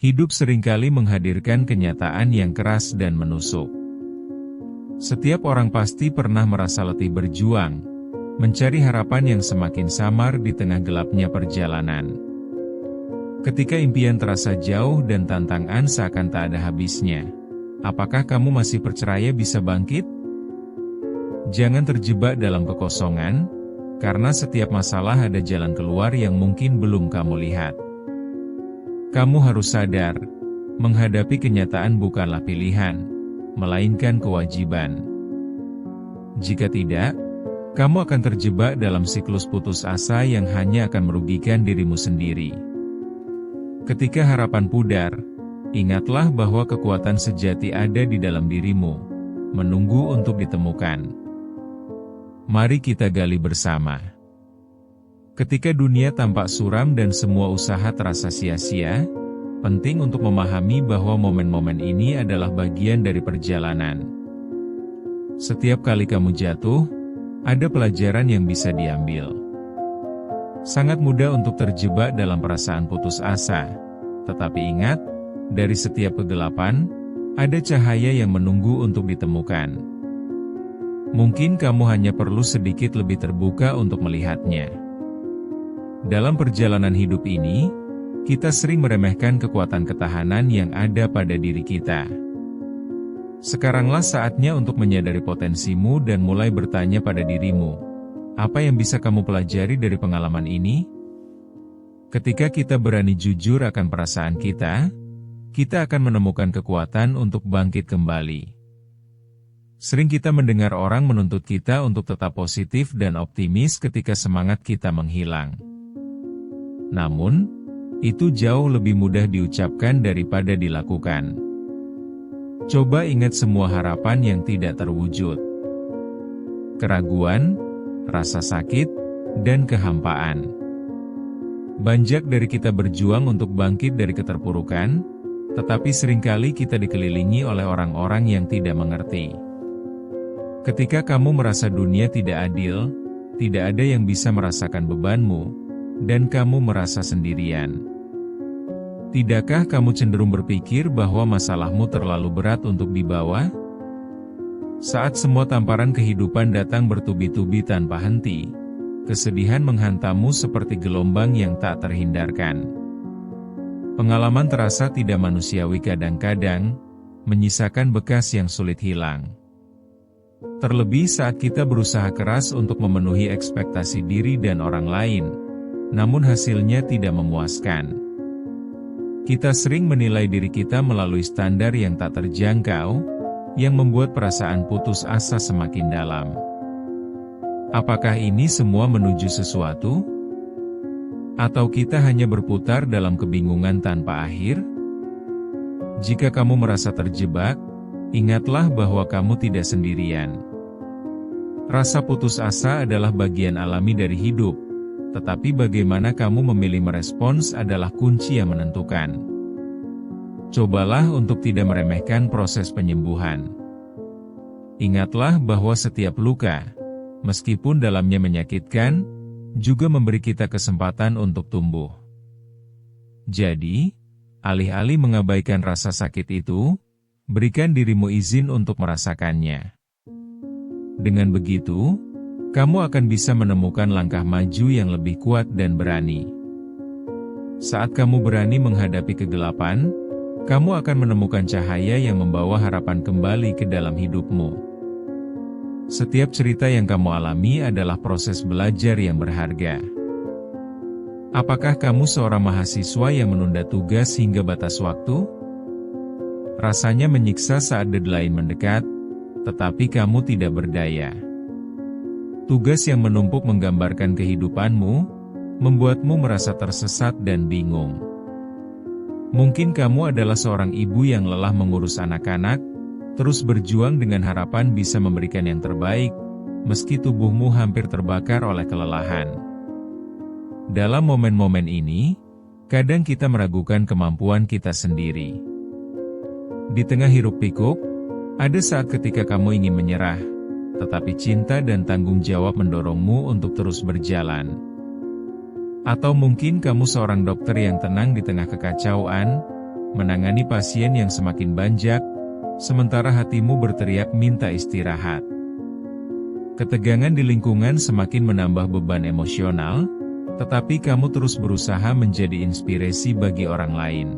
Hidup seringkali menghadirkan kenyataan yang keras dan menusuk. Setiap orang pasti pernah merasa letih berjuang, mencari harapan yang semakin samar di tengah gelapnya perjalanan. Ketika impian terasa jauh dan tantangan seakan tak ada habisnya, apakah kamu masih percaya bisa bangkit? Jangan terjebak dalam kekosongan, karena setiap masalah ada jalan keluar yang mungkin belum kamu lihat. Kamu harus sadar, menghadapi kenyataan bukanlah pilihan, melainkan kewajiban. Jika tidak, kamu akan terjebak dalam siklus putus asa yang hanya akan merugikan dirimu sendiri. Ketika harapan pudar, ingatlah bahwa kekuatan sejati ada di dalam dirimu, menunggu untuk ditemukan. Mari kita gali bersama. Ketika dunia tampak suram dan semua usaha terasa sia-sia, penting untuk memahami bahwa momen-momen ini adalah bagian dari perjalanan. Setiap kali kamu jatuh, ada pelajaran yang bisa diambil. Sangat mudah untuk terjebak dalam perasaan putus asa, tetapi ingat, dari setiap kegelapan, ada cahaya yang menunggu untuk ditemukan. Mungkin kamu hanya perlu sedikit lebih terbuka untuk melihatnya. Dalam perjalanan hidup ini, kita sering meremehkan kekuatan ketahanan yang ada pada diri kita. Sekaranglah saatnya untuk menyadari potensimu dan mulai bertanya pada dirimu, apa yang bisa kamu pelajari dari pengalaman ini? Ketika kita berani jujur akan perasaan kita akan menemukan kekuatan untuk bangkit kembali. Sering kita mendengar orang menuntut kita untuk tetap positif dan optimis ketika semangat kita menghilang. Namun, itu jauh lebih mudah diucapkan daripada dilakukan. Coba ingat semua harapan yang tidak terwujud. Keraguan, rasa sakit, dan kehampaan. Banyak dari kita berjuang untuk bangkit dari keterpurukan, tetapi seringkali kita dikelilingi oleh orang-orang yang tidak mengerti. Ketika kamu merasa dunia tidak adil, tidak ada yang bisa merasakan bebanmu, dan kamu merasa sendirian. Tidakkah kamu cenderung berpikir bahwa masalahmu terlalu berat untuk dibawa? Saat semua tamparan kehidupan datang bertubi-tubi tanpa henti, kesedihan menghantammu seperti gelombang yang tak terhindarkan. Pengalaman terasa tidak manusiawi kadang-kadang, menyisakan bekas yang sulit hilang. Terlebih saat kita berusaha keras untuk memenuhi ekspektasi diri dan orang lain, namun hasilnya tidak memuaskan. Kita sering menilai diri kita melalui standar yang tak terjangkau, yang membuat perasaan putus asa semakin dalam. Apakah ini semua menuju sesuatu? Atau kita hanya berputar dalam kebingungan tanpa akhir? Jika kamu merasa terjebak, ingatlah bahwa kamu tidak sendirian. Rasa putus asa adalah bagian alami dari hidup, tetapi bagaimana kamu memilih merespons adalah kunci yang menentukan. Cobalah untuk tidak meremehkan proses penyembuhan. Ingatlah bahwa setiap luka, meskipun dalamnya menyakitkan, juga memberi kita kesempatan untuk tumbuh. Jadi, alih-alih mengabaikan rasa sakit itu, berikan dirimu izin untuk merasakannya. Dengan begitu, kamu akan bisa menemukan langkah maju yang lebih kuat dan berani. Saat kamu berani menghadapi kegelapan, kamu akan menemukan cahaya yang membawa harapan kembali ke dalam hidupmu. Setiap cerita yang kamu alami adalah proses belajar yang berharga. Apakah kamu seorang mahasiswa yang menunda tugas hingga batas waktu? Rasanya menyiksa saat deadline mendekat, tetapi kamu tidak berdaya. Tugas yang menumpuk menggambarkan kehidupanmu, membuatmu merasa tersesat dan bingung. Mungkin kamu adalah seorang ibu yang lelah mengurus anak-anak, terus berjuang dengan harapan bisa memberikan yang terbaik, meski tubuhmu hampir terbakar oleh kelelahan. Dalam momen-momen ini, kadang kita meragukan kemampuan kita sendiri. Di tengah hiruk-pikuk, ada saat ketika kamu ingin menyerah, tetapi cinta dan tanggung jawab mendorongmu untuk terus berjalan. Atau mungkin kamu seorang dokter yang tenang di tengah kekacauan, menangani pasien yang semakin banjak, sementara hatimu berteriak minta istirahat. Ketegangan di lingkungan semakin menambah beban emosional, tetapi kamu terus berusaha menjadi inspirasi bagi orang lain.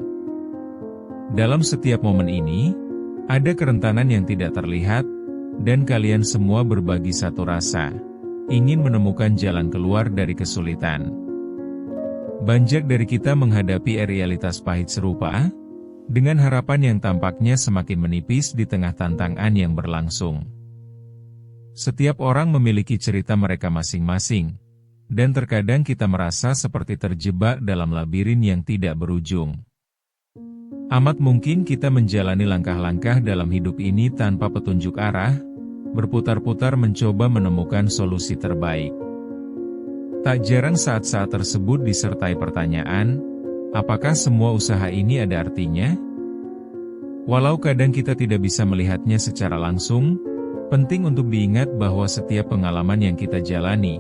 Dalam setiap momen ini, ada kerentanan yang tidak terlihat, dan kalian semua berbagi satu rasa, ingin menemukan jalan keluar dari kesulitan. Banyak dari kita menghadapi realitas pahit serupa, dengan harapan yang tampaknya semakin menipis di tengah tantangan yang berlangsung. Setiap orang memiliki cerita mereka masing-masing, dan terkadang kita merasa seperti terjebak dalam labirin yang tidak berujung. Amat mungkin kita menjalani langkah-langkah dalam hidup ini tanpa petunjuk arah, berputar-putar mencoba menemukan solusi terbaik. Tak jarang saat-saat tersebut disertai pertanyaan, apakah semua usaha ini ada artinya? Walau kadang kita tidak bisa melihatnya secara langsung, penting untuk diingat bahwa setiap pengalaman yang kita jalani,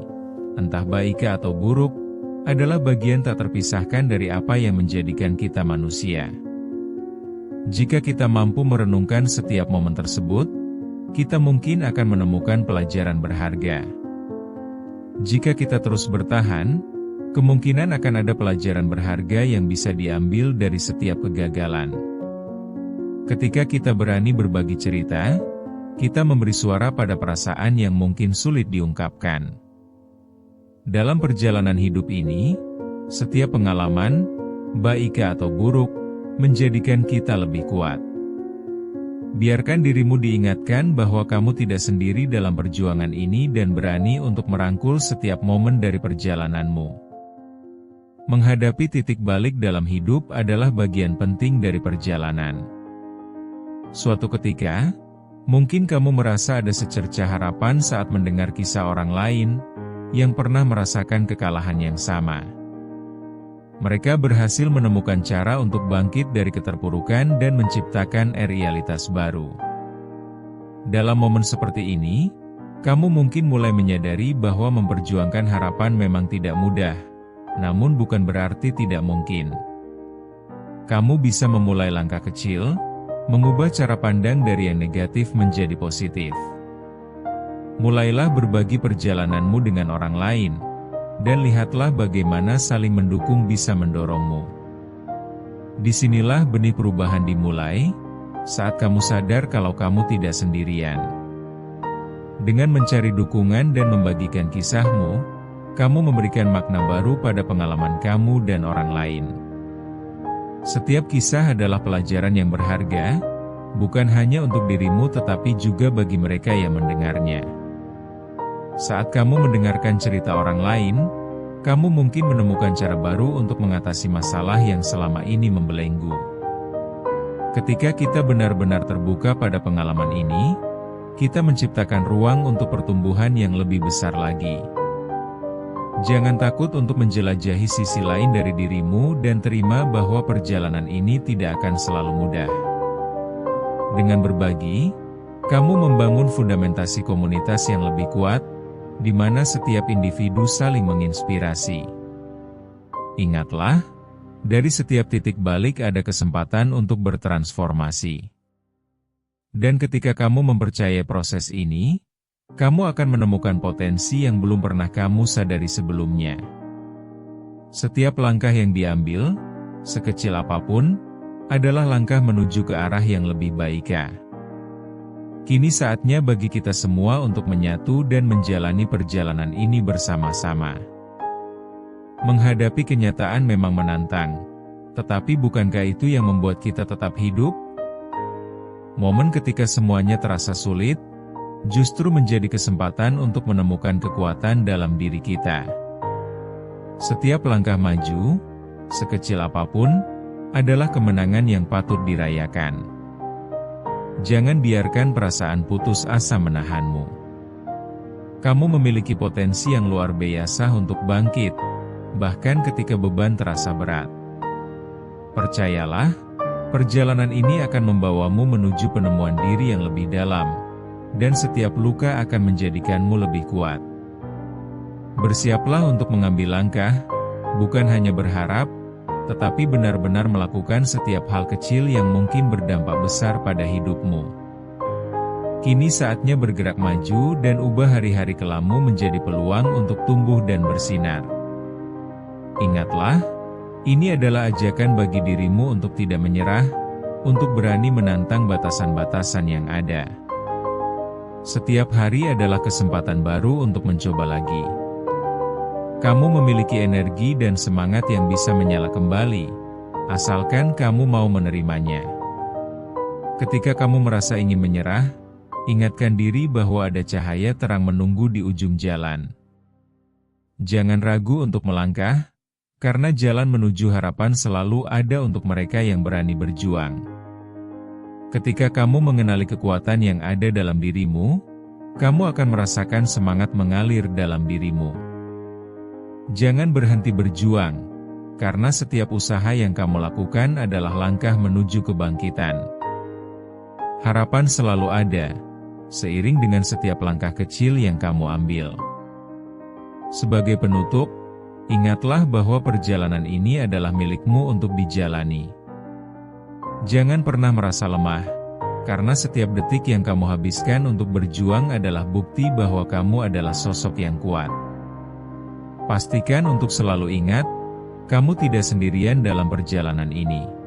entah baik atau buruk, adalah bagian tak terpisahkan dari apa yang menjadikan kita manusia. Jika kita mampu merenungkan setiap momen tersebut, kita mungkin akan menemukan pelajaran berharga. Jika kita terus bertahan, kemungkinan akan ada pelajaran berharga yang bisa diambil dari setiap kegagalan. Ketika kita berani berbagi cerita, kita memberi suara pada perasaan yang mungkin sulit diungkapkan. Dalam perjalanan hidup ini, setiap pengalaman, baik atau buruk, menjadikan kita lebih kuat. Biarkan dirimu diingatkan bahwa kamu tidak sendiri dalam perjuangan ini dan berani untuk merangkul setiap momen dari perjalananmu. Menghadapi titik balik dalam hidup adalah bagian penting dari perjalanan. Suatu ketika, mungkin kamu merasa ada secercah harapan saat mendengar kisah orang lain yang pernah merasakan kekalahan yang sama. Mereka berhasil menemukan cara untuk bangkit dari keterpurukan dan menciptakan realitas baru. Dalam momen seperti ini, kamu mungkin mulai menyadari bahwa memperjuangkan harapan memang tidak mudah, namun bukan berarti tidak mungkin. Kamu bisa memulai langkah kecil, mengubah cara pandang dari yang negatif menjadi positif. Mulailah berbagi perjalananmu dengan orang lain, dan lihatlah bagaimana saling mendukung bisa mendorongmu. Disinilah benih perubahan dimulai, saat kamu sadar kalau kamu tidak sendirian. Dengan mencari dukungan dan membagikan kisahmu, kamu memberikan makna baru pada pengalaman kamu dan orang lain. Setiap kisah adalah pelajaran yang berharga, bukan hanya untuk dirimu tetapi juga bagi mereka yang mendengarnya. Saat kamu mendengarkan cerita orang lain, kamu mungkin menemukan cara baru untuk mengatasi masalah yang selama ini membelenggu. Ketika kita benar-benar terbuka pada pengalaman ini, kita menciptakan ruang untuk pertumbuhan yang lebih besar lagi. Jangan takut untuk menjelajahi sisi lain dari dirimu dan terima bahwa perjalanan ini tidak akan selalu mudah. Dengan berbagi, kamu membangun fundamentasi komunitas yang lebih kuat, di mana setiap individu saling menginspirasi. Ingatlah, dari setiap titik balik ada kesempatan untuk bertransformasi. Dan ketika kamu mempercayai proses ini, kamu akan menemukan potensi yang belum pernah kamu sadari sebelumnya. Setiap langkah yang diambil, sekecil apapun, adalah langkah menuju ke arah yang lebih baik. Kini saatnya bagi kita semua untuk menyatu dan menjalani perjalanan ini bersama-sama. Menghadapi kenyataan memang menantang, tetapi bukankah itu yang membuat kita tetap hidup? Momen ketika semuanya terasa sulit, justru menjadi kesempatan untuk menemukan kekuatan dalam diri kita. Setiap langkah maju, sekecil apapun, adalah kemenangan yang patut dirayakan. Jangan biarkan perasaan putus asa menahanmu. Kamu memiliki potensi yang luar biasa untuk bangkit, bahkan ketika beban terasa berat. Percayalah, perjalanan ini akan membawamu menuju penemuan diri yang lebih dalam, dan setiap luka akan menjadikanmu lebih kuat. Bersiaplah untuk mengambil langkah, bukan hanya berharap, tetapi benar-benar melakukan setiap hal kecil yang mungkin berdampak besar pada hidupmu. Kini saatnya bergerak maju dan ubah hari-hari kelammu menjadi peluang untuk tumbuh dan bersinar. Ingatlah, ini adalah ajakan bagi dirimu untuk tidak menyerah, untuk berani menantang batasan-batasan yang ada. Setiap hari adalah kesempatan baru untuk mencoba lagi. Kamu memiliki energi dan semangat yang bisa menyala kembali, asalkan kamu mau menerimanya. Ketika kamu merasa ingin menyerah, ingatkan diri bahwa ada cahaya terang menunggu di ujung jalan. Jangan ragu untuk melangkah, karena jalan menuju harapan selalu ada untuk mereka yang berani berjuang. Ketika kamu mengenali kekuatan yang ada dalam dirimu, kamu akan merasakan semangat mengalir dalam dirimu. Jangan berhenti berjuang, karena setiap usaha yang kamu lakukan adalah langkah menuju kebangkitan. Harapan selalu ada, seiring dengan setiap langkah kecil yang kamu ambil. Sebagai penutup, ingatlah bahwa perjalanan ini adalah milikmu untuk dijalani. Jangan pernah merasa lemah, karena setiap detik yang kamu habiskan untuk berjuang adalah bukti bahwa kamu adalah sosok yang kuat. Pastikan untuk selalu ingat, kamu tidak sendirian dalam perjalanan ini.